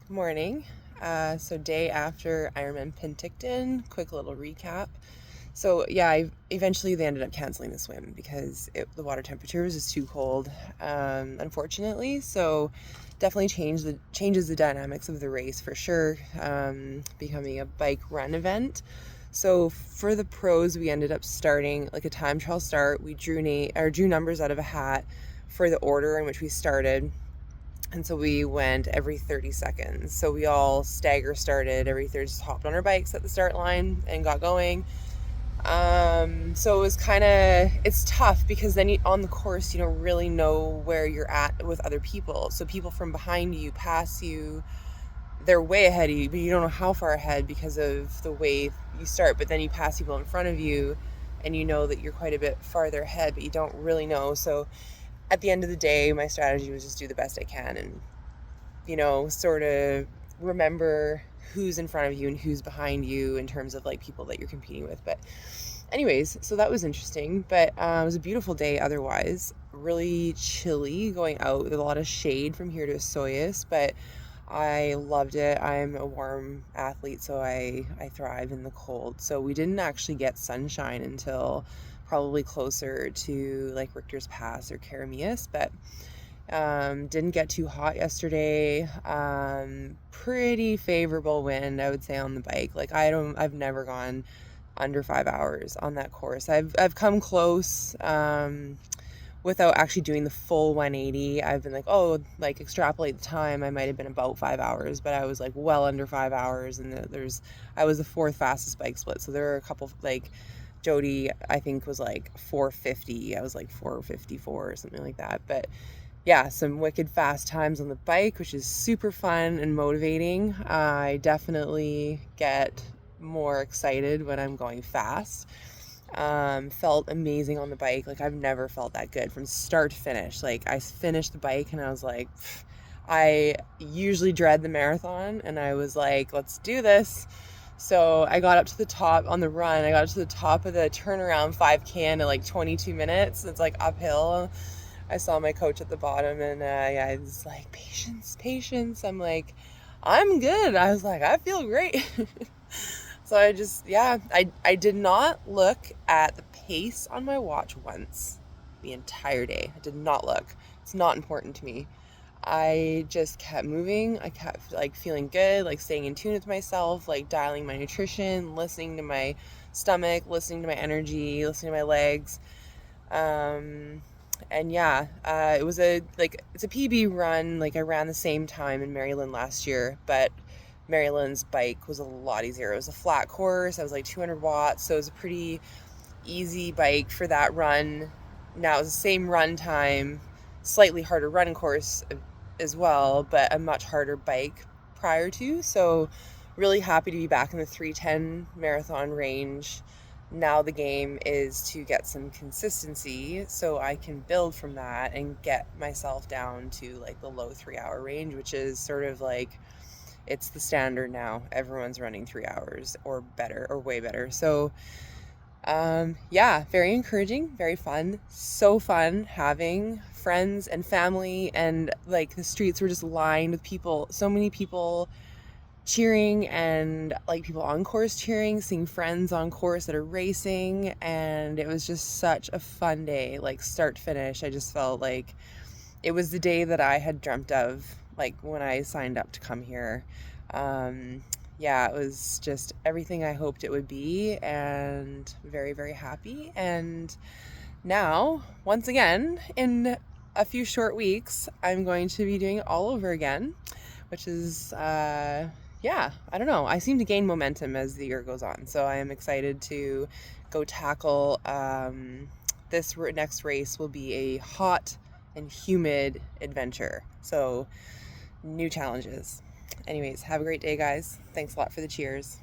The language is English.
Good morning. So day after Ironman Penticton, quick little recap. So yeah, eventually they ended up canceling the swim because the water temperature was just too cold, unfortunately. So definitely changes the dynamics of the race for sure, becoming a bike run event. So for the pros, we ended up starting like a time trial start. We drew numbers out of a hat for the order in which we started. And so we went every 30 seconds. So we all stagger started every 30, just hopped on our bikes at the start line and got going. So it was it's tough because then on the course, you don't really know where you're at with other people. So people from behind you pass you, they're way ahead of you, but you don't know how far ahead because of the way you start. But then you pass people in front of you and you know that you're quite a bit farther ahead, but you don't really know. So at the end of the day, my strategy was just do the best I can and sort of remember who's in front of you and who's behind you in terms of like people that you're competing with. But anyways, so that was interesting, but it was a beautiful day otherwise. Really chilly going out with a lot of shade from here to Soyuz, but I loved it. I'm a warm athlete, so I thrive in the cold. So we didn't actually get sunshine until probably closer to like Richter's Pass or Karamias, but didn't get too hot yesterday. Pretty favorable wind, I would say, on the bike. Like I've never gone under 5 hours on that course. I've come close, without actually doing the full 180. I've been like, oh, like extrapolate the time. I might have been about 5 hours, but I was like well under 5 hours. And I was the fourth fastest bike split. So there were a couple like Jody, I think was like 450. I was like 454 or something like that. But yeah, some wicked fast times on the bike, which is super fun and motivating. I definitely get more excited when I'm going fast. Felt amazing on the bike. Like I've never felt that good from start to finish. Like I finished the bike and I was like, I usually dread the marathon and I was like, let's do this. So I got up to the top on the run. I got to the top of the turnaround 5K in like 22 minutes. It's like uphill. I saw my coach at the bottom and yeah, I was like, patience, patience. I'm like, I'm good. I was like, I feel great. So I did not look at the pace on my watch once the entire day. I did not look. It's not important to me. I just kept moving. I kept like feeling good, like staying in tune with myself, like dialing my nutrition, listening to my stomach, listening to my energy, listening to my legs. Um, and yeah, it's a PB run. Like I ran the same time in Maryland last year, but Maryland's bike was a lot easier. It was a flat course. I was like 200 watts, so it was a pretty easy bike for that run. Now it's the same run time, slightly harder run course as well, but a much harder bike prior to. So really happy to be back in the 310 marathon range. Now the game is to get some consistency so I can build from that and get myself down to like the low 3 hour range, which is sort of like it's the standard now. Everyone's running 3 hours or better or way better. So yeah, very encouraging, very fun. So fun having friends and family, and like the streets were just lined with people, so many people cheering, and like people on course cheering, seeing friends on course that are racing, and it was just such a fun day, like start to finish. I just felt like it was the day that I had dreamt of, like when I signed up to come here. Yeah, it was just everything I hoped it would be, and very, very happy. And now, once again, in a few short weeks, I'm going to be doing it all over again, which is, yeah, I don't know. I seem to gain momentum as the year goes on. So I am excited to go tackle this next race will be a hot and humid adventure. So new challenges. Anyways, have a great day, guys. Thanks a lot for the cheers.